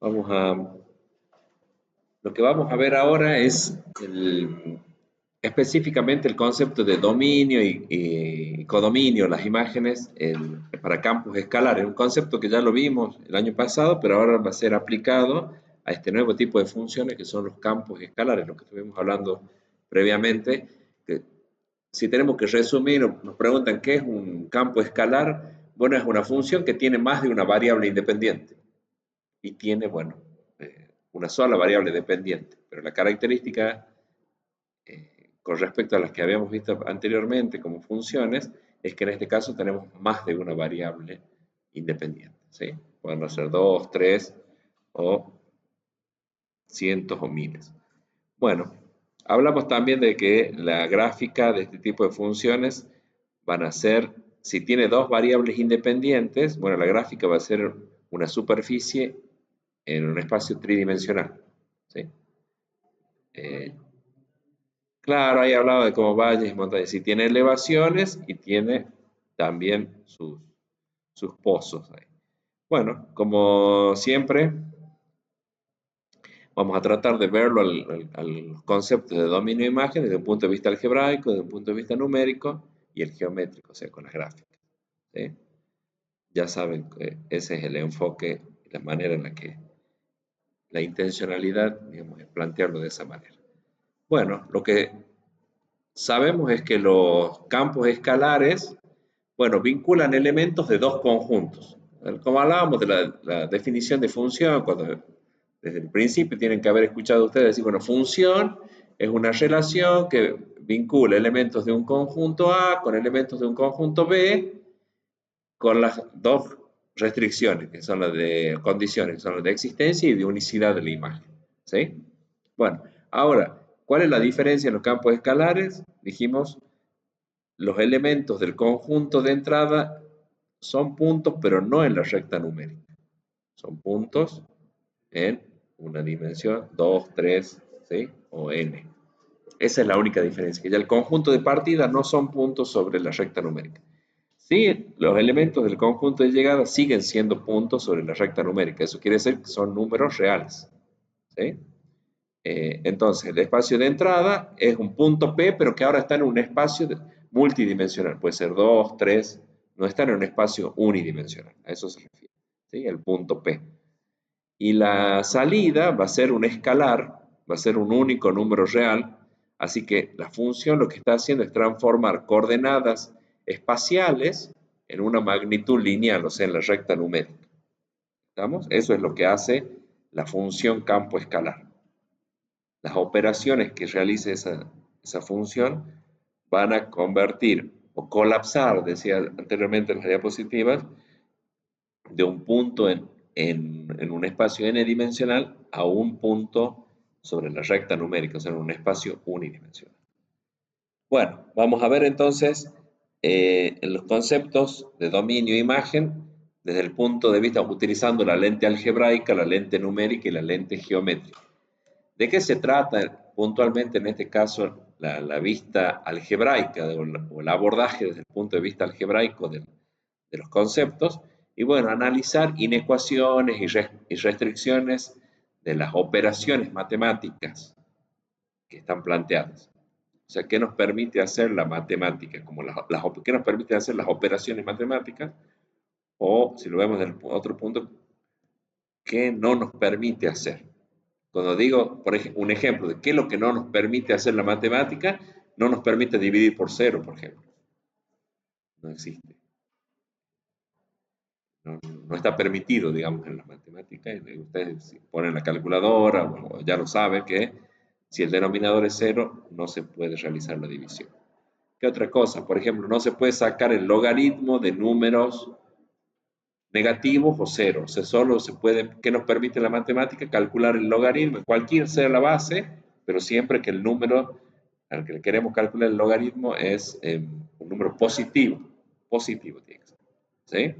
Vamos a, lo que vamos a ver ahora es específicamente el concepto de dominio y codominio, las imágenes para campos escalares, un concepto que ya lo vimos el año pasado, pero ahora va a ser aplicado a este nuevo tipo de funciones que son los campos escalares, lo que estuvimos hablando previamente. Que si tenemos que resumir, nos preguntan qué es un campo escalar. Bueno, es una función que tiene más de una variable independiente y tiene, bueno, una sola variable dependiente, pero la característica con respecto a las que habíamos visto anteriormente como funciones, es que en este caso tenemos más de una variable independiente, ¿sí? Pueden ser dos, tres o cientos o miles. Bueno, hablamos también de que la gráfica de este tipo de funciones van a ser, si tiene dos variables independientes, bueno, la gráfica va a ser una superficie en un espacio tridimensional, ¿sí? Eh, Claro, ahí hablaba de cómo valles y montañas. Sí, tiene elevaciones y tiene también sus pozos ahí. Bueno, como siempre, vamos a tratar de verlo al concepto de dominio de imagen desde un punto de vista algebraico, desde un punto de vista numérico y el geométrico, o sea, con las gráficas. ¿Sí? Ya saben que ese es el enfoque, la manera en la que la intencionalidad, digamos, es plantearlo de esa manera. Bueno, lo que sabemos es que los campos escalares, bueno, vinculan elementos de dos conjuntos. Como hablábamos de la definición de función, cuando desde el principio tienen que haber escuchado ustedes decir, bueno, función es una relación que vincula elementos de un conjunto A con elementos de un conjunto B con las dos restricciones, que son las de condiciones, que son las de existencia y de unicidad de la imagen. ¿Sí? Bueno, ahora, ¿cuál es la diferencia en los campos escalares? Dijimos, los elementos del conjunto de entrada son puntos, pero no en la recta numérica. Son puntos en una dimensión, 2, 3, ¿sí? O n. Esa es la única diferencia, que ya el conjunto de partida no son puntos sobre la recta numérica. Sí, los elementos del conjunto de llegada siguen siendo puntos sobre la recta numérica. Eso quiere decir que son números reales. ¿Sí? Entonces, el espacio de entrada es un punto P, pero que ahora está en un espacio multidimensional. Puede ser 2, 3, no está en un espacio unidimensional. A eso se refiere. ¿Sí? El punto P. Y la salida va a ser un escalar, va a ser un único número real. Así que la función lo que está haciendo es transformar coordenadas espaciales en una magnitud lineal, o sea, en la recta numérica. ¿Estamos? Eso es lo que hace la función campo escalar. Las operaciones que realice esa función van a convertir o colapsar, decía anteriormente en las diapositivas, de un punto en un espacio n-dimensional a un punto sobre la recta numérica, o sea, en un espacio unidimensional. Bueno, vamos a ver entonces en los conceptos de dominio e imagen desde el punto de vista utilizando la lente algebraica, la lente numérica y la lente geométrica. ¿De qué se trata puntualmente en este caso la vista algebraica o el abordaje desde el punto de vista algebraico de los conceptos? Y bueno, analizar inecuaciones y restricciones de las operaciones matemáticas que están planteadas. O sea, ¿qué nos permite hacer la matemática? Como ¿qué nos permite hacer las operaciones matemáticas? O, si lo vemos desde otro punto, ¿qué no nos permite hacer? Cuando digo, por ejemplo, un ejemplo de qué es lo que no nos permite hacer la matemática, no nos permite dividir por cero, por ejemplo. No existe. No está permitido, digamos, en la matemática. Ustedes ponen la calculadora, o ya lo saben que si el denominador es cero, no se puede realizar la división. ¿Qué otra cosa? Por ejemplo, no se puede sacar el logaritmo de números negativos o ceros. O sea, solo se puede, ¿qué nos permite la matemática? Calcular el logaritmo, cualquier sea la base, pero siempre que el número al que le queremos calcular el logaritmo es un número positivo. Positivo tiene que ser. ¿Sí?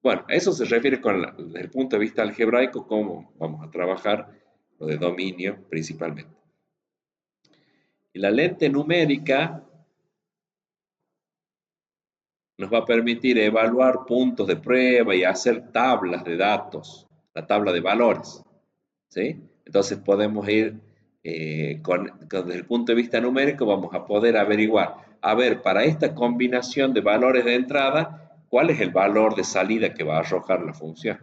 Bueno, eso se refiere desde el punto de vista algebraico, cómo vamos a trabajar lo de dominio principalmente. Y la lente numérica nos va a permitir evaluar puntos de prueba y hacer tablas de datos, la tabla de valores. ¿sí? Entonces podemos ir, desde el punto de vista numérico, vamos a poder averiguar, a ver, para esta combinación de valores de entrada, ¿cuál es el valor de salida que va a arrojar la función?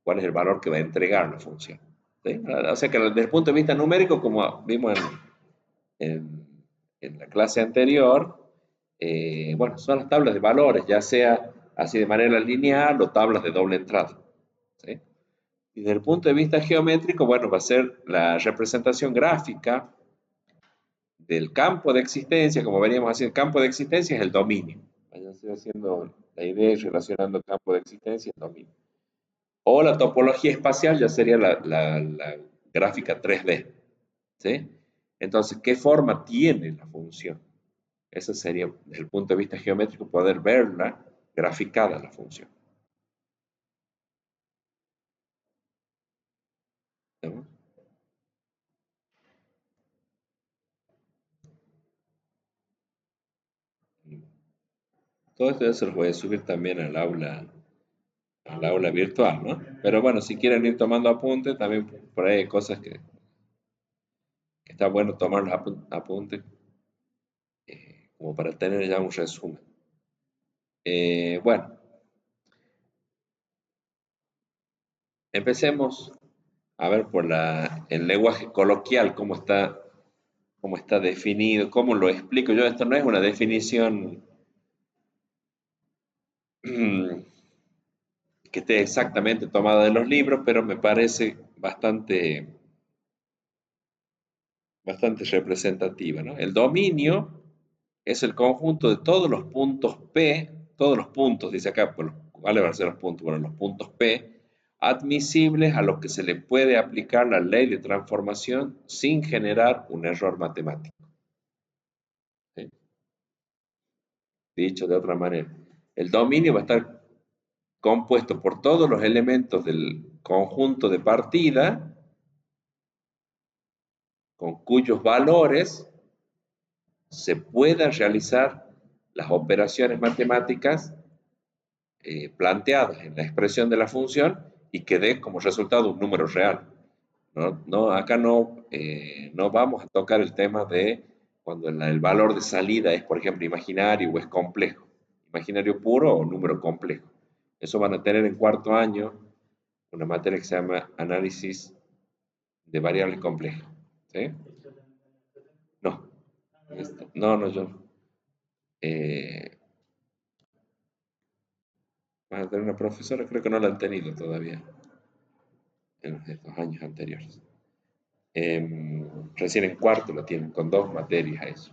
¿Cuál es el valor que va a entregar la función? ¿Sí? O sea que desde el punto de vista numérico, como vimos en- en la clase anterior, bueno, son las tablas de valores, ya sea así de manera lineal o tablas de doble entrada. ¿Sí? Y desde el punto de vista geométrico, bueno, va a ser la representación gráfica del campo de existencia, como veníamos haciendo, el campo de existencia es el dominio. Vayan haciendo la idea y relacionando el campo de existencia y el dominio. O la topología espacial ya sería la gráfica 3D. ¿Sí? Entonces, ¿qué forma tiene la función? Eso sería, desde el punto de vista geométrico, poder verla graficada la función. ¿No? Todo esto ya se los voy a subir también al aula virtual, ¿no? Pero bueno, si quieren ir tomando apuntes, también por ahí hay cosas que está bueno tomar los apuntes, como para tener ya un resumen. Bueno, empecemos a ver por el lenguaje coloquial, cómo está definido, cómo lo explico yo. Esto no es una definición que esté exactamente tomada de los libros, pero me parece bastante representativa, ¿no? El dominio es el conjunto de todos los puntos P, todos los puntos, dice acá, por los cuáles van a ser los puntos, bueno, los puntos P, admisibles a los que se le puede aplicar la ley de transformación sin generar un error matemático. ¿Sí? Dicho de otra manera, el dominio va a estar compuesto por todos los elementos del conjunto de partida con cuyos valores se puedan realizar las operaciones matemáticas planteadas en la expresión de la función y que dé como resultado un número real. Acá no vamos a tocar el tema de cuando el valor de salida es, por ejemplo, imaginario o es complejo. Imaginario puro o número complejo. Eso van a tener en cuarto año una materia que se llama análisis de variables complejas. ¿Sí? No, no, yo. Eh, Van a tener una profesora, creo que no la han tenido todavía en estos años anteriores. Recién en cuarto lo tienen, con dos materias a eso.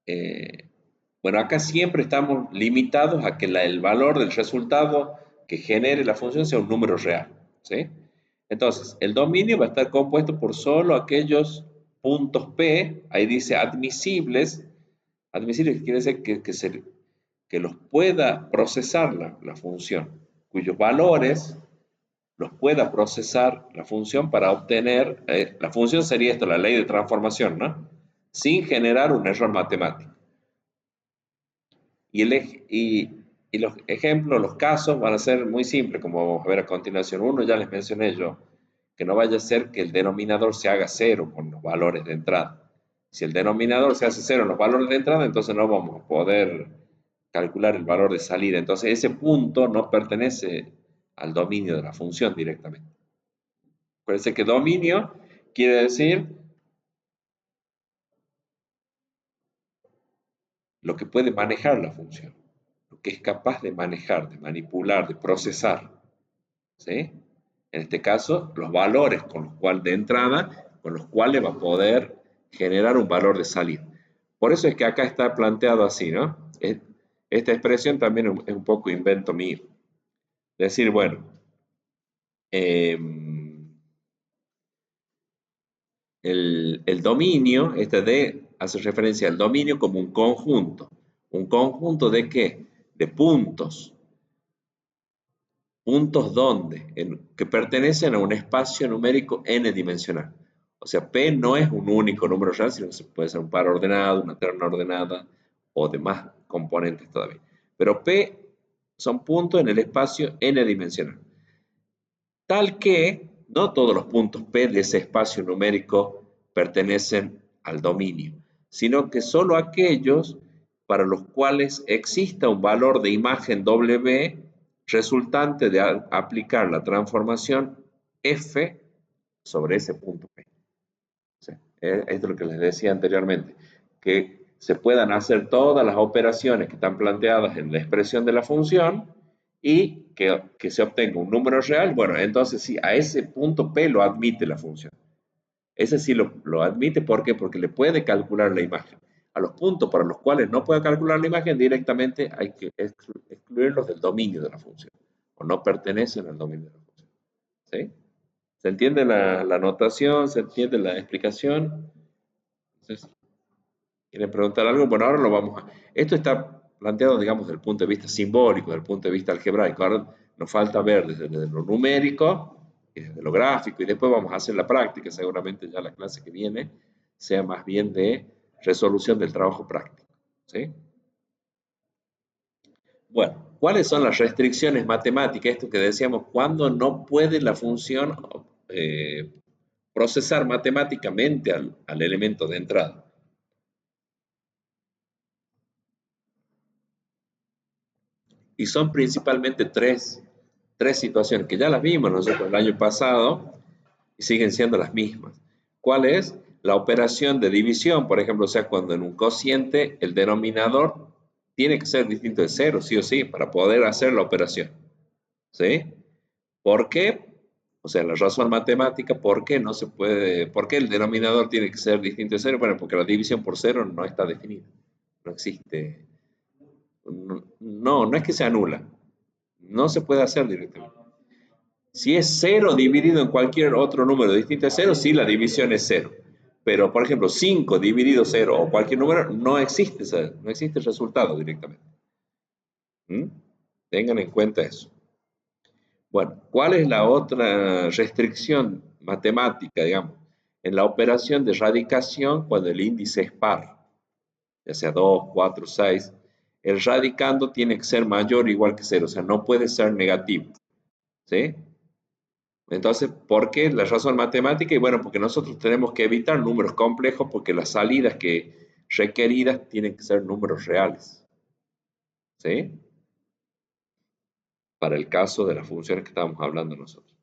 Eh, bueno, acá siempre estamos limitados a que el valor del resultado que genere la función sea un número real. ¿Sí? Entonces, el dominio va a estar compuesto por solo aquellos puntos P, ahí dice admisibles. Admisibles quiere decir que los pueda procesar la función, cuyos valores los pueda procesar la función para obtener, la función sería esto, la ley de transformación, ¿no? Sin generar un error matemático. Y los ejemplos, los casos van a ser muy simples, como vamos a ver a continuación. Uno ya les mencioné yo, que no vaya a ser que el denominador se haga cero con los valores de entrada. Si el denominador se hace cero en los valores de entrada, entonces no vamos a poder calcular el valor de salida. Entonces ese punto no pertenece al dominio de la función directamente. Parece que dominio quiere decir lo que puede manejar la función, lo que es capaz de manejar, de manipular, de procesar. ¿Sí? En este caso, los valores con los cuales de entrada, con los cuales va a poder generar un valor de salida. Por eso es que acá está planteado así, ¿no? Esta expresión también es un poco invento mío. Decir, bueno, eh, el dominio, este D hace referencia al dominio como un conjunto. ¿Un conjunto de qué? De puntos. ¿Puntos dónde? Que pertenecen a un espacio numérico n-dimensional. O sea, P no es un único número real, sino que puede ser un par ordenado, una terna ordenada o demás componentes todavía. Pero P son puntos en el espacio n-dimensional. Tal que No todos los puntos P de ese espacio numérico pertenecen al dominio, sino que solo aquellos para los cuales exista un valor de imagen W resultante de aplicar la transformación F sobre ese punto P. Sí, esto es lo que les decía anteriormente, que se puedan hacer todas las operaciones que están planteadas en la expresión de la función y que se obtenga un número real. Bueno, entonces sí, a ese punto P lo admite la función. Ese sí lo admite, ¿por qué? Porque le puede calcular la imagen. A los puntos para los cuales no puede calcular la imagen, directamente hay que excluirlos del dominio de la función, o no pertenecen al dominio de la función. ¿Sí? ¿Se entiende la notación? ¿Se entiende la explicación? Entonces, ¿quieren preguntar algo? Bueno, ahora lo vamos a... Esto está planteado, digamos, desde el punto de vista simbólico, desde el punto de vista algebraico. Ahora nos falta ver desde lo numérico y desde lo gráfico, y después vamos a hacer la práctica. Seguramente ya la clase que viene sea más bien de resolución del trabajo práctico. ¿Sí? Bueno, ¿cuáles son las restricciones matemáticas? Esto que decíamos, cuando no puede la función procesar matemáticamente al elemento de entrada. Y son principalmente tres situaciones que ya las vimos nosotros el año pasado y siguen siendo las mismas. ¿Cuál es? La operación de división, por ejemplo, o sea, cuando en un cociente el denominador tiene que ser distinto de cero, sí o sí, para poder hacer la operación. ¿Sí? ¿Por qué? O sea, la razón matemática, ¿por qué no se puede, por qué el denominador tiene que ser distinto de cero? Bueno, porque la división por cero no está definida, no existe. No, no es que se anula, no se puede hacer directamente. Si es cero dividido en cualquier otro número distinto de cero, sí, la división es cero. Pero, por ejemplo, 5 dividido cero o cualquier número, no existe, no existe el resultado directamente. ¿Mm? Tengan en cuenta eso. Bueno, ¿cuál es la otra restricción matemática, digamos? En la operación de radicación, cuando el índice es par, ya sea 2, 4, 6, el radicando tiene que ser mayor o igual que cero, o sea, no puede ser negativo. ¿Sí? Entonces, ¿por qué la razón matemática? Y bueno, porque nosotros tenemos que evitar números complejos porque las salidas requeridas tienen que ser números reales. ¿Sí? Para el caso de las funciones que estábamos hablando nosotros.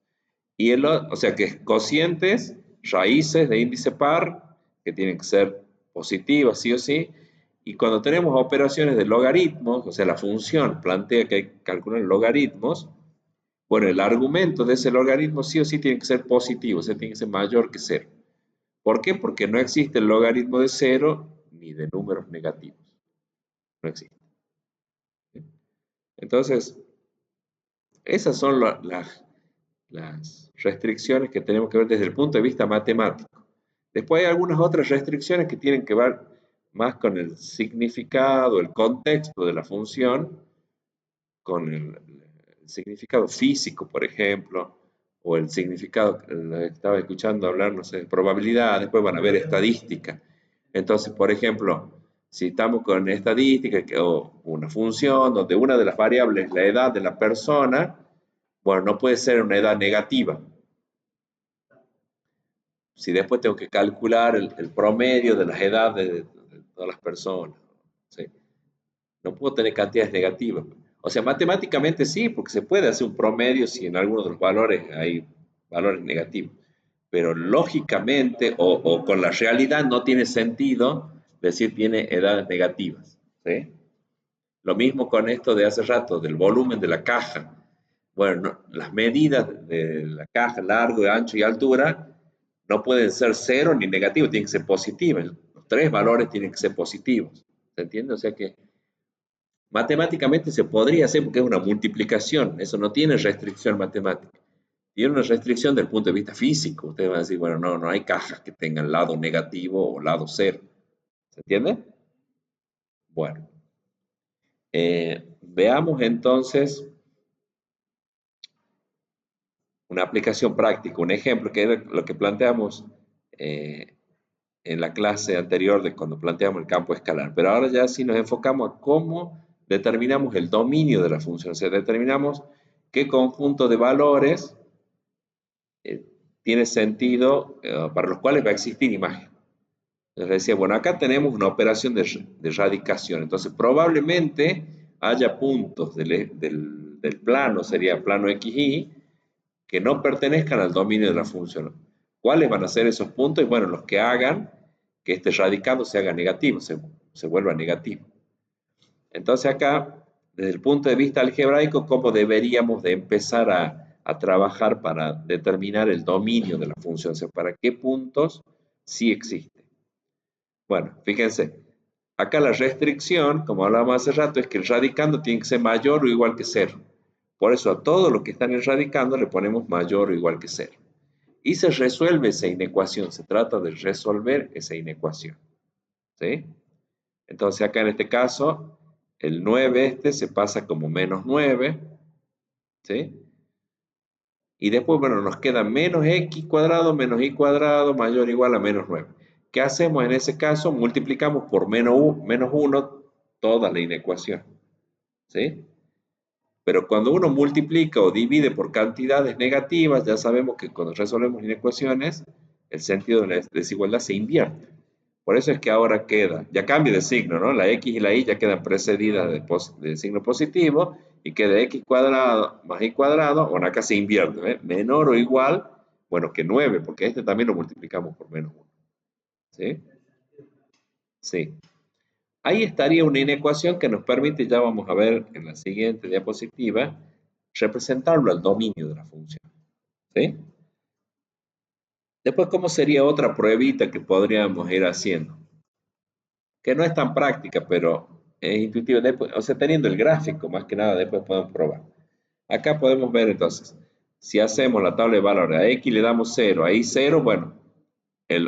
Y o sea que cocientes, raíces de índice par, que tienen que ser positivas sí o sí. Y cuando tenemos operaciones de logaritmos, o sea, la función plantea que hay que calcular logaritmos, bueno, el argumento de ese logaritmo sí o sí tiene que ser positivo, o sea, tiene que ser mayor que cero. ¿Por qué? Porque no existe el logaritmo de cero ni de números negativos. No existe. Entonces, esas son las restricciones que tenemos que ver desde el punto de vista matemático. Después hay algunas otras restricciones que tienen que ver más con el significado, el contexto de la función, con el significado físico, por ejemplo, o el significado, estaba escuchando hablar, no sé, de probabilidad, después van a ver estadística. Entonces, por ejemplo, si estamos con estadística o una función donde una de las variables es la edad de la persona, bueno, no puede ser una edad negativa. Si después tengo que calcular el promedio de las edades de todas las personas, ¿sí? No puedo tener cantidades negativas. O sea, matemáticamente sí, porque se puede hacer un promedio si en algunos de los valores hay valores negativos. Pero lógicamente o con la realidad no tiene sentido decir tiene edades negativas. ¿Sí? Lo mismo con esto de hace rato, del volumen de la caja. Bueno, las medidas de la caja, largo, ancho y altura, no pueden ser cero ni negativos, tienen que ser positivos. Los tres valores tienen que ser positivos. ¿Se entiende? O sea que matemáticamente se podría hacer porque es una multiplicación, eso no tiene restricción matemática. Tiene una restricción del punto de vista físico. Ustedes van a decir, bueno, no hay cajas que tengan lado negativo o lado cero. ¿Se entiende? Bueno, veamos entonces una aplicación práctica, un ejemplo que es lo que planteamos eh, en la clase anterior de cuando planteamos el campo escalar. Pero ahora ya sí nos enfocamos a cómo determinamos el dominio de la función. O sea, determinamos qué conjunto de valores tiene sentido, para los cuales va a existir imagen. Les decía, bueno, acá tenemos una operación de radicación, entonces probablemente haya puntos del plano, sería plano XY, que no pertenezcan al dominio de la función. ¿Cuáles van a ser esos puntos? Y bueno, los que hagan que este radicando se haga negativo, se vuelva negativo. Entonces acá, desde el punto de vista algebraico, ¿cómo deberíamos de empezar a trabajar para determinar el dominio de la función? O sea, ¿para qué puntos sí existe? Bueno, fíjense, acá la restricción, como hablábamos hace rato, es que el radicando tiene que ser mayor o igual que cero. Por eso a todo lo que está en el radicando le ponemos mayor o igual que cero. Y se resuelve esa inecuación, se trata de resolver esa inecuación. ¿Sí? Entonces acá en este caso, el 9 se pasa como menos 9. ¿Sí? Y después, bueno, nos queda menos x cuadrado menos y cuadrado mayor o igual a menos 9. ¿Qué hacemos en ese caso? Multiplicamos por menos 1 toda la inecuación. ¿Sí? Pero cuando uno multiplica o divide por cantidades negativas, ya sabemos que cuando resolvemos inecuaciones, el sentido de la desigualdad se invierte. Por eso es que ahora queda, ya cambia de signo, ¿no? La x y la y ya quedan precedidas de signo positivo y queda x cuadrado más y cuadrado, bueno, acá se invierte, ¿eh? Menor o igual, bueno, que 9, porque este también lo multiplicamos por menos 1. ¿Sí? Sí. Ahí estaría una inecuación que nos permite, ya vamos a ver en la siguiente diapositiva, representarlo al dominio de la función. ¿Sí? Después, ¿cómo sería otra pruebita que podríamos ir haciendo? Que no es tan práctica, pero es intuitiva. Después, o sea, teniendo el gráfico, más que nada, después podemos probar. Acá podemos ver entonces, si hacemos la tabla de valores, a x le damos 0, a y 0, bueno,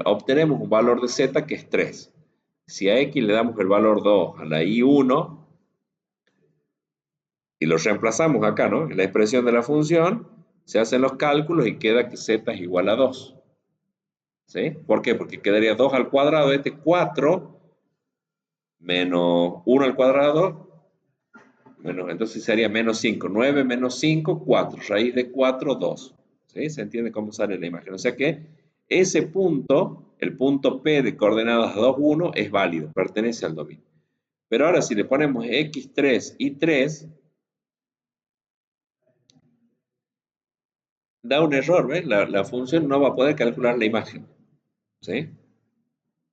obtenemos un valor de z que es 3. Si a x le damos el valor 2, a la y 1, y lo reemplazamos acá, ¿no? En la expresión de la función, se hacen los cálculos y queda que z es igual a 2. ¿Sí? ¿Por qué? Porque quedaría 2 al cuadrado, 4, menos 1 al cuadrado, entonces sería menos 5. 9 menos 5, 4. Raíz de 4, 2. ¿Sí? ¿Se entiende cómo sale la imagen? O sea que ese punto, el punto P de coordenadas 2, 1, es válido, pertenece al dominio. Pero ahora si le ponemos x3 y 3, da un error, ¿ves? La función no va a poder calcular la imagen. ¿Sí?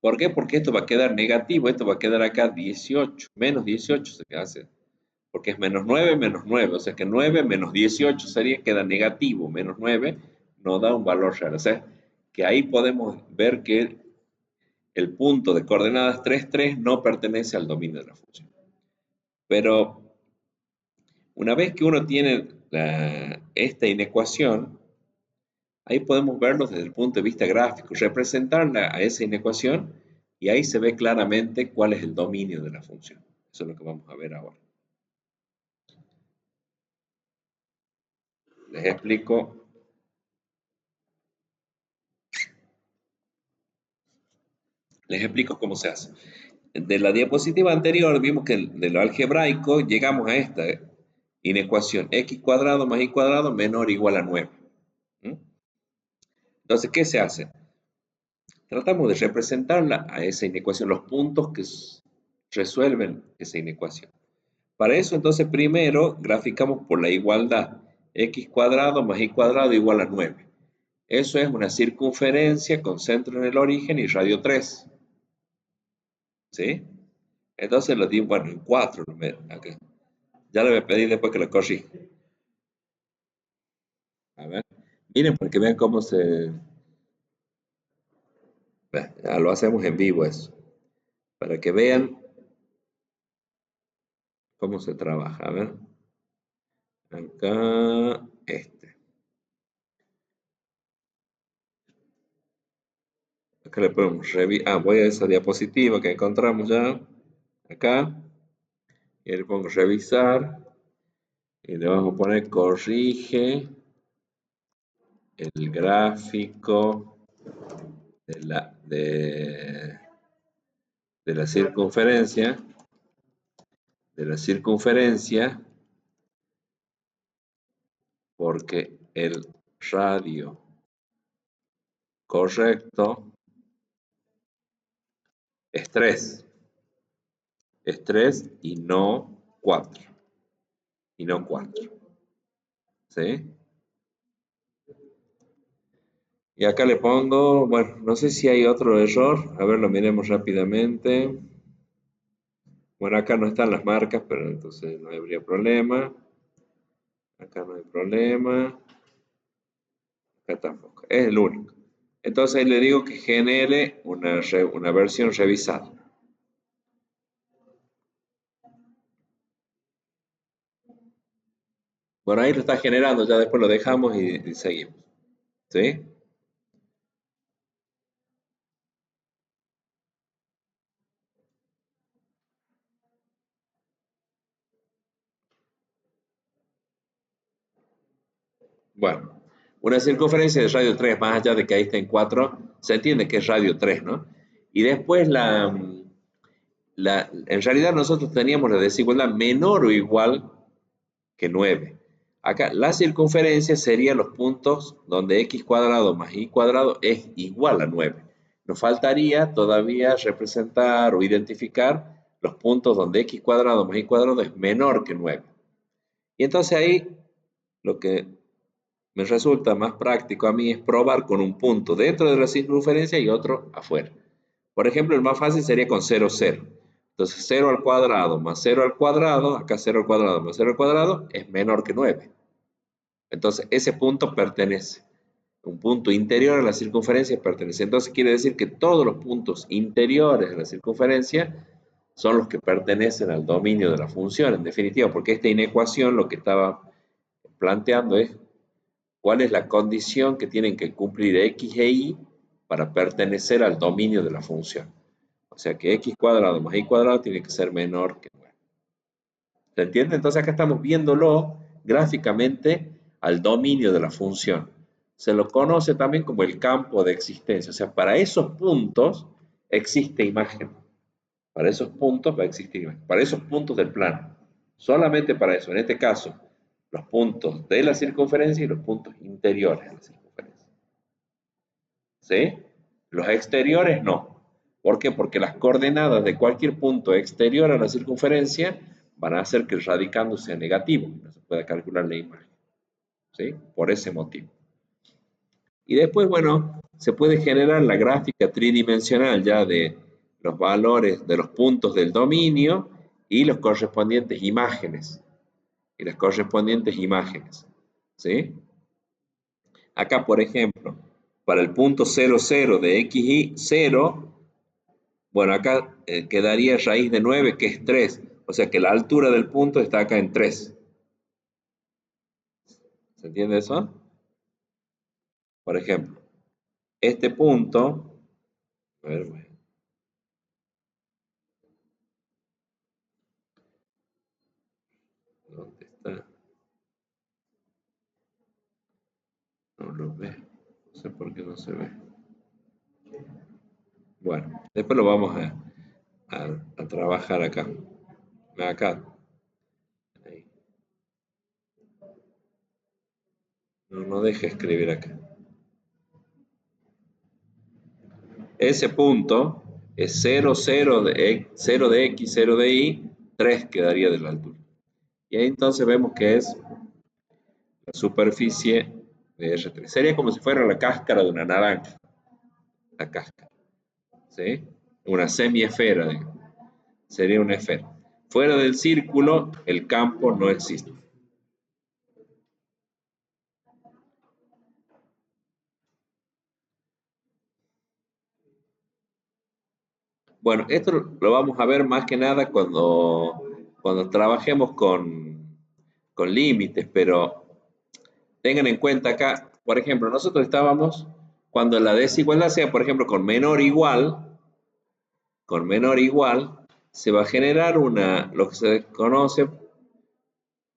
¿Por qué? Porque esto va a quedar negativo, esto va a quedar acá 18, menos 18 se hace, porque es menos 9, o sea que 9 menos 18 sería, queda negativo, menos 9 nos da un valor real, o sea que ahí podemos ver que el punto de coordenadas 3, 3 no pertenece al dominio de la función. Pero una vez que uno tiene esta inecuación, ahí podemos verlo desde el punto de vista gráfico, representarla a esa inecuación y ahí se ve claramente cuál es el dominio de la función. Eso es lo que vamos a ver ahora. Les explico. Les explico cómo se hace. De la diapositiva anterior vimos que de lo algebraico llegamos a esta inecuación x cuadrado más y cuadrado menor o igual a 9. ¿Mm? Entonces, ¿qué se hace? Tratamos de representarla a esa inecuación, los puntos que resuelven esa inecuación. Para eso, entonces, primero graficamos por la igualdad. X cuadrado más y cuadrado igual a 9. Eso es una circunferencia con centro en el origen y radio 3. ¿Sí? Entonces lo di, bueno, en 4. Okay. Ya le voy a pedir después que lo corrija. A ver. Miren, para que vean cómo se... Ya lo hacemos en vivo eso. Para que vean cómo se trabaja. A ver. Acá, Acá le podemos revisar. Ah, voy a esa diapositiva que encontramos ya. Acá. Y le pongo revisar. Y le vamos a poner corrige el gráfico de la circunferencia. De la circunferencia. Porque el radio Correcto. Es 3. Es 3 y no 4. Y no 4. ¿Sí? Y acá le pongo, bueno, no sé si hay otro error. A ver, lo miremos rápidamente. Bueno, acá no están las marcas, pero entonces no habría problema. Acá no hay problema. Acá tampoco. Es el único. Entonces ahí le digo que genere una versión revisada. Bueno, ahí lo está generando, ya después lo dejamos y seguimos. ¿Sí? Bueno, una circunferencia de radio 3, más allá de que ahí está en 4, se entiende que es radio 3, ¿no? Y después en realidad nosotros teníamos la desigualdad menor o igual que 9. Acá la circunferencia serían los puntos donde x cuadrado más y cuadrado es igual a 9. Nos faltaría todavía representar o identificar los puntos donde x cuadrado más y cuadrado es menor que 9. Y entonces ahí lo que me resulta más práctico a mí es probar con un punto dentro de la circunferencia y otro afuera. Por ejemplo, el más fácil sería con 0, 0. Entonces 0 al cuadrado más 0 al cuadrado, acá 0 al cuadrado más 0 al cuadrado, es menor que 9. Entonces ese punto pertenece. Un punto interior a la circunferencia pertenece. Entonces quiere decir que todos los puntos interiores de la circunferencia son los que pertenecen al dominio de la función, en definitiva, porque esta inecuación lo que estaba planteando es cuál es la condición que tienen que cumplir x e y para pertenecer al dominio de la función. O sea que x cuadrado más y cuadrado tiene que ser menor que 9. ¿Se entiende? Entonces acá estamos viéndolo gráficamente al dominio de la función. Se lo conoce también como el campo de existencia. O sea, para esos puntos existe imagen. Para esos puntos va a existir imagen. Para esos puntos del plano. Solamente para eso. En este caso, los puntos de la circunferencia y los puntos interiores de la circunferencia. ¿Sí? Los exteriores no. ¿Por qué? Porque las coordenadas de cualquier punto exterior a la circunferencia van a hacer que el radicando sea negativo. No se pueda calcular la imagen. ¿Sí? Por ese motivo. Y después, bueno, se puede generar la gráfica tridimensional ya de los valores de los puntos del dominio y los correspondientes imágenes. Y las correspondientes imágenes. ¿Sí? Acá, por ejemplo, para el punto 0, 0 de x y 0, bueno, acá quedaría raíz de 9, que es 3. O sea que la altura del punto está acá en 3. ¿Se entiende eso? Por ejemplo, este punto, a ver, bueno, ¿dónde está? No lo ve. No sé por qué no se ve. Bueno, después lo vamos a trabajar acá. Acá. Ahí. No, no deje escribir acá. Ese punto es 0, 0 0 de x, 0 de y, 3 quedaría de la altura. Y ahí entonces vemos que es la superficie de R3. Sería como si fuera la cáscara de una naranja, la cáscara, ¿sí? Una semiesfera, digamos. Sería una esfera. Fuera del círculo, el campo no existe. Bueno, esto lo vamos a ver más que nada cuando trabajemos con límites, pero tengan en cuenta acá, por ejemplo, nosotros estábamos, cuando la desigualdad sea, por ejemplo, con menor igual, se va a generar lo que se conoce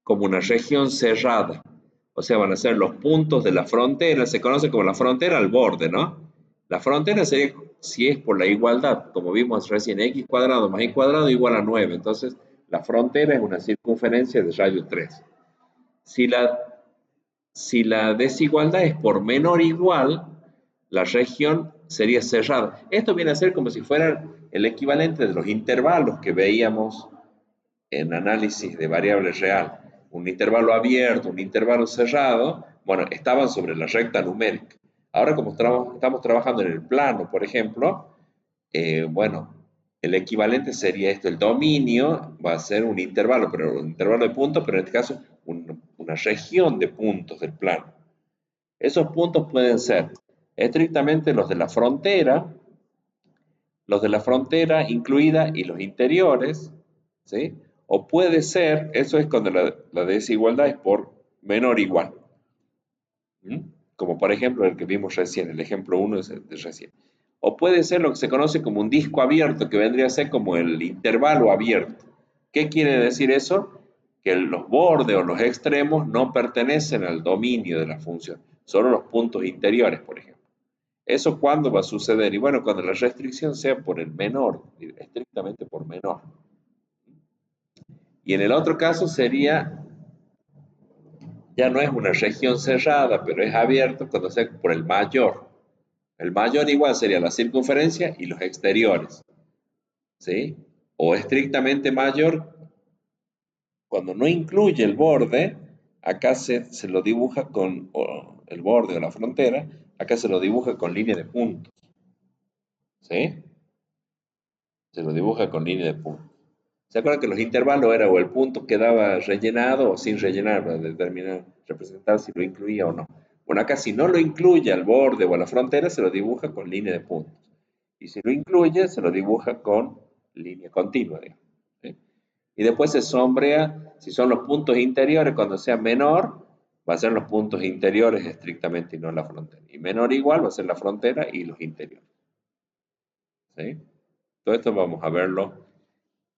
como una región cerrada. O sea, van a ser los puntos de la frontera, se conoce como la frontera al borde, ¿no? La frontera sería, si es por la igualdad, como vimos recién, x cuadrado más y cuadrado igual a 9. Entonces, la frontera es una circunferencia de radio 3. Si la, si la desigualdad es por menor igual, la región sería cerrada. Esto viene a ser como si fuera el equivalente de los intervalos que veíamos en análisis de variable real. Un intervalo abierto, un intervalo cerrado, bueno, estaban sobre la recta numérica. Ahora como estamos trabajando en el plano, por ejemplo, bueno, el equivalente sería esto, el dominio va a ser un intervalo, pero un intervalo de puntos, pero en este caso una región de puntos del plano. Esos puntos pueden ser estrictamente los de la frontera incluida y los interiores, ¿sí? O puede ser, eso es cuando la desigualdad es por menor o igual. ¿Mm? Como por ejemplo el que vimos recién, el ejemplo 1 es el de recién. O puede ser lo que se conoce como un disco abierto, que vendría a ser como el intervalo abierto. ¿Qué quiere decir eso? Que los bordes o los extremos no pertenecen al dominio de la función, solo los puntos interiores, por ejemplo. ¿Eso cuándo va a suceder? Y bueno, cuando la restricción sea por el menor, estrictamente por menor. Y en el otro caso sería, ya no es una región cerrada, pero es abierto cuando sea por el mayor. El mayor igual sería la circunferencia y los exteriores, ¿sí? O estrictamente mayor cuando no incluye el borde, acá se lo dibuja con el borde o la frontera, acá se lo dibuja con línea de puntos, ¿sí? Se lo dibuja con línea de puntos. ¿Se acuerdan que los intervalos era o el punto quedaba rellenado o sin rellenar para determinar, representar si lo incluía o no? Bueno, acá si no lo incluye al borde o a la frontera, se lo dibuja con línea de puntos. Y si lo incluye, se lo dibuja con línea continua, digamos, ¿sí? Y después se sombrea, si son los puntos interiores, cuando sea menor, va a ser los puntos interiores estrictamente y no la frontera. Y menor igual va a ser la frontera y los interiores, ¿sí? Todo esto vamos a verlo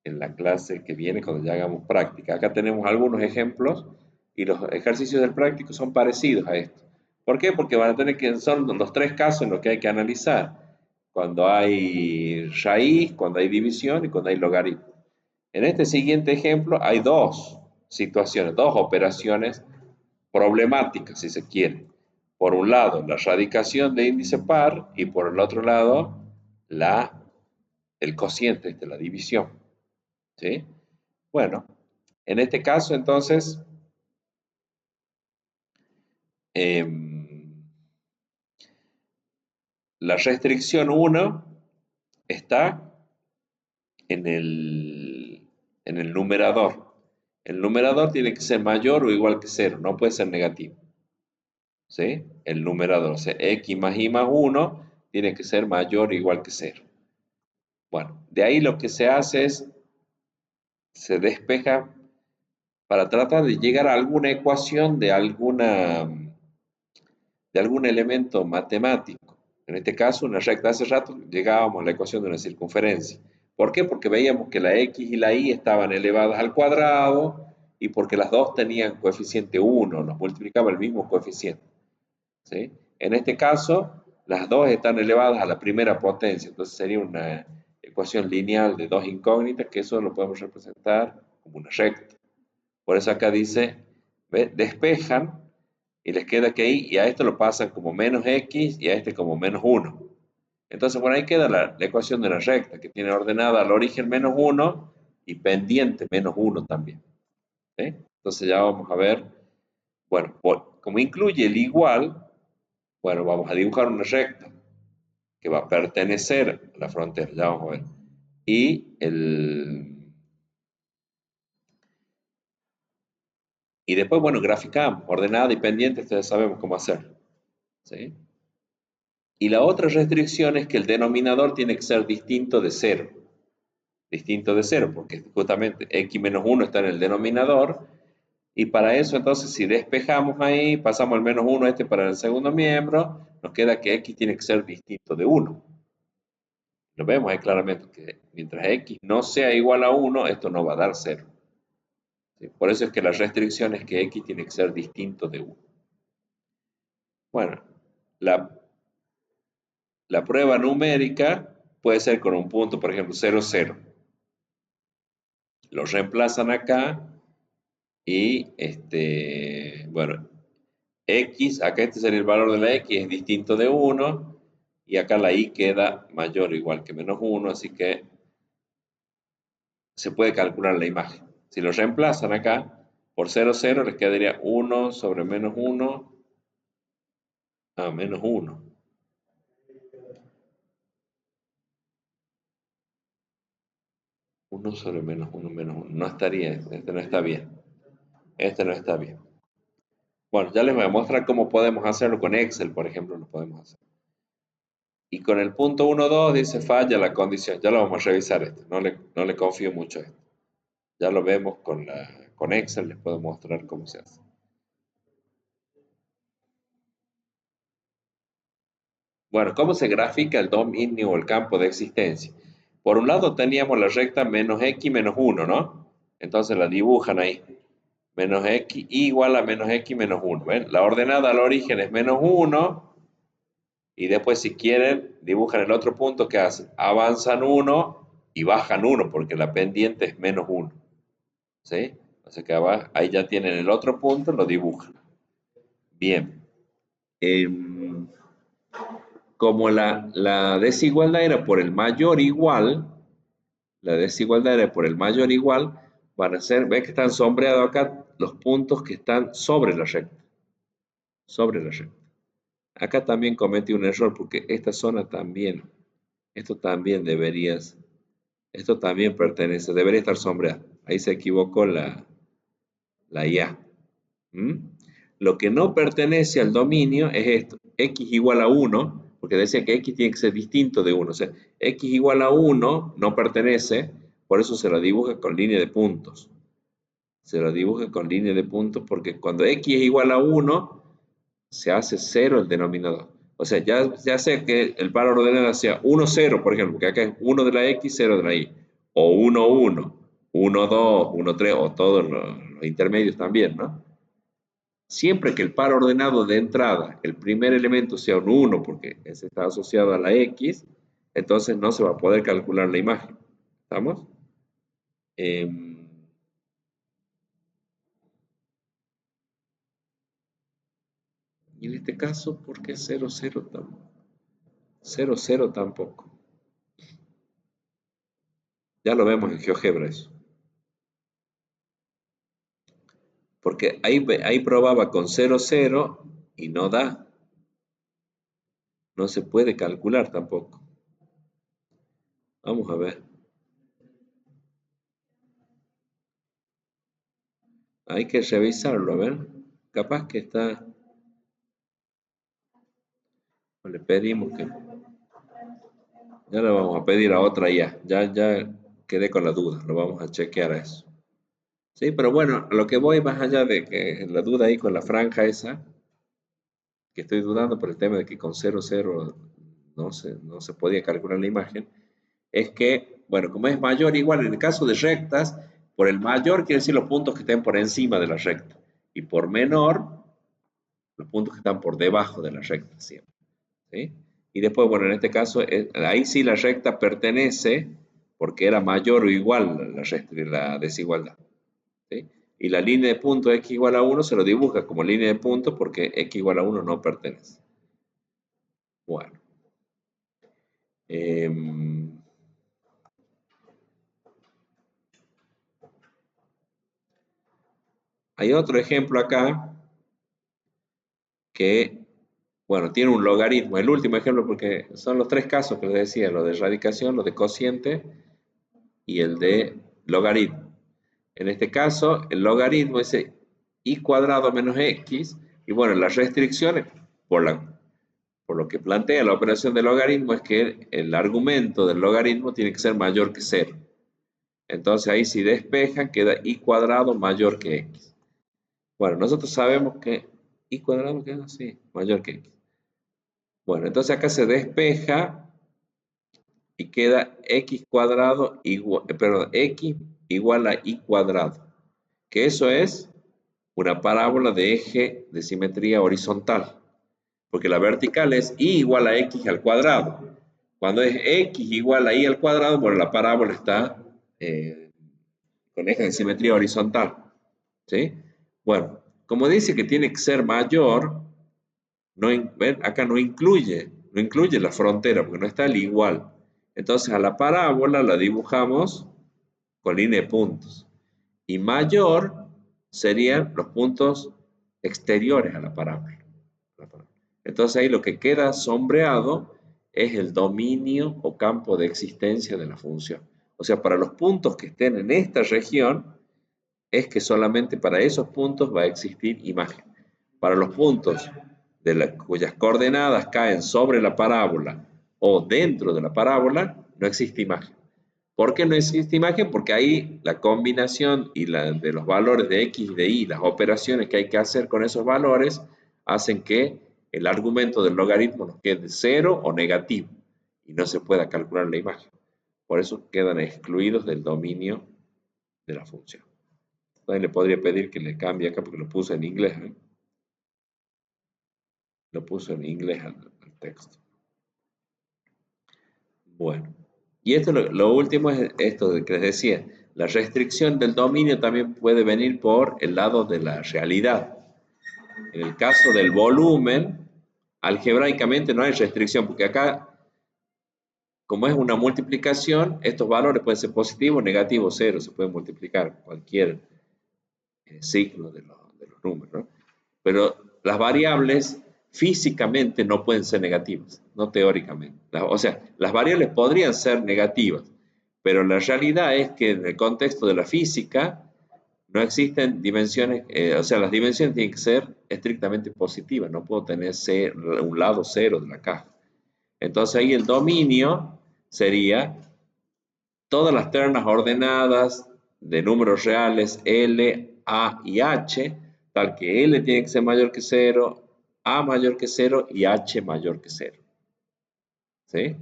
en la clase que viene cuando ya hagamos práctica. Acá tenemos algunos ejemplos y los ejercicios del práctico son parecidos a esto. ¿Por qué? Porque van a tener que, son los tres casos en los que hay que analizar. Cuando hay raíz, cuando hay división y cuando hay logaritmo. En este siguiente ejemplo hay dos situaciones, dos operaciones problemáticas, si se quiere. Por un lado, la radicación de índice par y por el otro lado, el cociente, la división. ¿Sí? Bueno, en este caso entonces, eh, la restricción 1 está en el numerador. El numerador tiene que ser mayor o igual que 0, no puede ser negativo. ¿Sí? El numerador, o sea, x más y más 1 tiene que ser mayor o igual que 0. Bueno, de ahí lo que se hace es, se despeja para tratar de llegar a alguna ecuación de algún elemento matemático. En este caso, una recta, hace rato llegábamos a la ecuación de una circunferencia. ¿Por qué? Porque veíamos que la x y la y estaban elevadas al cuadrado y porque las dos tenían coeficiente 1, nos multiplicaba el mismo coeficiente, ¿sí? En este caso, las dos están elevadas a la primera potencia, entonces sería una ecuación lineal de dos incógnitas, que eso lo podemos representar como una recta. Por eso acá dice, ¿ve? Despejan y les queda que y a esto lo pasan como menos x y a este como menos 1. Entonces, bueno, ahí queda la ecuación de la recta, que tiene ordenada al origen menos 1 y pendiente menos 1 también, ¿sí? Entonces ya vamos a ver, bueno, como incluye el igual, bueno, vamos a dibujar una recta que va a pertenecer a la frontera, ya vamos a ver. Y después, bueno, graficamos, ordenada y pendiente, ustedes sabemos cómo hacer, ¿sí? Y la otra restricción es que el denominador tiene que ser distinto de 0. Distinto de 0, porque justamente x menos 1 está en el denominador. Y para eso, entonces, si despejamos ahí, pasamos el menos 1 para el segundo miembro, nos queda que x tiene que ser distinto de 1. Lo vemos ahí claramente que mientras x no sea igual a 1, esto no va a dar 0. ¿Sí? Por eso es que la restricción es que x tiene que ser distinto de 1. Bueno, la prueba numérica puede ser con un punto, por ejemplo, 0, 0. Lo reemplazan acá y, bueno, x, acá este sería el valor de la x, es distinto de 1. y acá la y queda mayor o igual que menos 1, así que se puede calcular la imagen. Si lo reemplazan acá por 0, 0, les quedaría 1 sobre menos 1 a menos 1. 1 sobre menos 1 menos 1. No estaría, este no está bien. Este no está bien. Bueno, ya les voy a mostrar cómo podemos hacerlo con Excel, por ejemplo, lo podemos hacer. Y con el punto 1, 2 dice falla la condición. Ya lo vamos a revisar esto. No le confío mucho a esto. Ya lo vemos con Excel, les puedo mostrar cómo se hace. Bueno, ¿cómo se grafica el dominio o el campo de existencia? Por un lado teníamos la recta menos x menos 1, ¿no? Entonces la dibujan ahí. Menos x igual a menos x menos 1. ¿Ven? La ordenada al origen es menos 1. Y después, si quieren, dibujan el otro punto que hacen. Avanzan 1 y bajan 1 porque la pendiente es menos 1. ¿Sí? O sea que ahí ya tienen el otro punto, lo dibujan. Bien. Como la desigualdad era por el mayor igual, la desigualdad era por el mayor igual, van a ser, ven que están sombreados acá los puntos que están sobre la recta. Sobre la recta. Acá también cometí un error porque esta zona también, esto también esto también pertenece, debería estar sombreado. Ahí se equivocó la IA. ¿Mm? Lo que no pertenece al dominio es esto, x igual a 1, porque decía que x tiene que ser distinto de 1. O sea, x igual a 1 no pertenece, por eso se lo dibuja con línea de puntos. Se lo dibuja con línea de puntos porque cuando x es igual a 1, se hace 0 el denominador. O sea, ya sé que el par ordenado sea 1, 0, por ejemplo, porque acá es 1 de la x, 0 de la y. O 1, 1, 1, 2, 1, 3, o todos los intermedios también, ¿no? Siempre que el par ordenado de entrada, el primer elemento sea un 1, porque ese está asociado a la x, entonces no se va a poder calcular la imagen. ¿Estamos? Eh, y en este caso, ¿por qué 0, 0 tampoco? 0, 0 tampoco. Ya lo vemos en GeoGebra eso. Porque ahí probaba con 0, 0 y no da. No se puede calcular tampoco. Vamos a ver. Hay que revisarlo, a ver. Capaz que está. Le pedimos que. Ya le vamos a pedir a otra ya. Ya quedé con la duda. Lo vamos a chequear a eso. Sí, pero bueno, a lo que voy más allá de que la duda ahí con la franja esa, que estoy dudando por el tema de que con 0, 0 no se podía calcular la imagen, es que, bueno, como es mayor, igual en el caso de rectas, por el mayor quiere decir los puntos que estén por encima de la recta, y por menor, los puntos que están por debajo de la recta siempre. ¿Sí? Y después, bueno, en este caso, ahí sí la recta pertenece, porque era mayor o igual la desigualdad. ¿Sí? Y la línea de punto x igual a 1 se lo dibuja como línea de punto porque x igual a 1 no pertenece. Bueno. Eh, hay otro ejemplo acá que, bueno, tiene un logaritmo. El último ejemplo, porque son los tres casos que les decía, lo de radicación, lo de cociente y el de logaritmo. En este caso, el logaritmo es y cuadrado menos x, y bueno, las restricciones, por lo que plantea la operación de logaritmo, es que el argumento del logaritmo tiene que ser mayor que 0. Entonces ahí si despejan, queda y cuadrado mayor que x. Bueno, nosotros sabemos que y cuadrado queda así, mayor que x. Bueno, entonces acá se despeja y queda x cuadrado igual, perdón, x igual a y cuadrado. Que eso es una parábola de eje de simetría horizontal. Porque la vertical es y igual a x al cuadrado. Cuando es x igual a y al cuadrado, bueno, la parábola está con eje de simetría horizontal. ¿Sí? Bueno, como dice que tiene que ser mayor, ¿ven? Acá no incluye no incluye la frontera, porque no está el igual. Entonces a la parábola la dibujamos con línea de puntos. Y mayor serían los puntos exteriores a la parábola. Entonces ahí lo que queda sombreado es el dominio o campo de existencia de la función. O sea, para los puntos que estén en esta región, es que solamente para esos puntos va a existir imagen. Para los puntos cuyas coordenadas caen sobre la parábola o dentro de la parábola, no existe imagen. ¿Por qué no existe imagen? Porque ahí la combinación de los valores de x y de y, las operaciones que hay que hacer con esos valores, hacen que el argumento del logaritmo nos quede cero o negativo y no se pueda calcular la imagen. Por eso quedan excluidos del dominio de la función. Entonces le podría pedir que le cambie acá porque lo puse en inglés. Lo puso en inglés al texto. Bueno, y esto lo último es esto de que les decía, la restricción del dominio también puede venir por el lado de la realidad. En el caso del volumen, algebraicamente no hay restricción, porque acá, como es una multiplicación, estos valores pueden ser positivos, negativos, cero, se pueden multiplicar cualquier signo de los números, ¿no? Pero las variables físicamente no pueden ser negativas, no teóricamente. O sea, las variables podrían ser negativas, pero la realidad es que en el contexto de la física no existen dimensiones, o sea, las dimensiones tienen que ser estrictamente positivas, no puedo tener un lado cero de la caja. Entonces ahí el dominio sería todas las ternas ordenadas de números reales L, A y H, tal que L tiene que ser mayor que 0, A mayor que 0 y H mayor que 0. ¿Sí?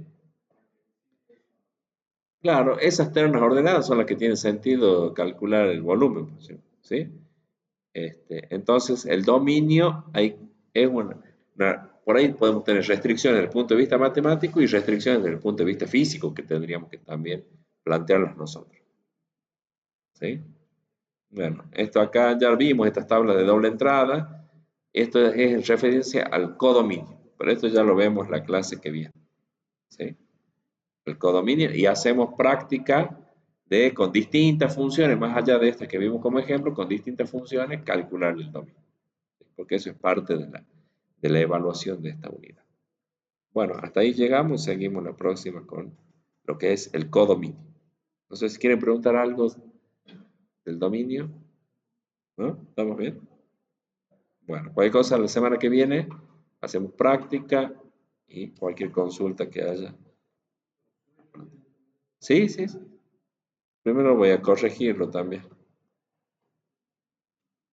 Claro, esas ternas ordenadas son las que tienen sentido calcular el volumen. ¿Sí? Entonces, el dominio es por ahí podemos tener restricciones desde el punto de vista matemático y restricciones desde el punto de vista físico que tendríamos que también plantearlas nosotros. ¿Sí? Bueno, esto acá ya vimos, estas tablas de doble entrada. Esto es en referencia al codominio, pero esto ya lo vemos en la clase que viene. ¿Sí? El codominio, y hacemos práctica de con distintas funciones, más allá de estas que vimos como ejemplo, con distintas funciones calcular el dominio. Porque eso es parte de la evaluación de esta unidad. Bueno, hasta ahí llegamos, seguimos la próxima con lo que es el codominio. No sé si quieren preguntar algo del dominio. ¿No? ¿Estamos bien? Bueno, cualquier cosa la semana que viene hacemos práctica y cualquier consulta que haya. Sí, sí, sí. Primero voy a corregirlo también.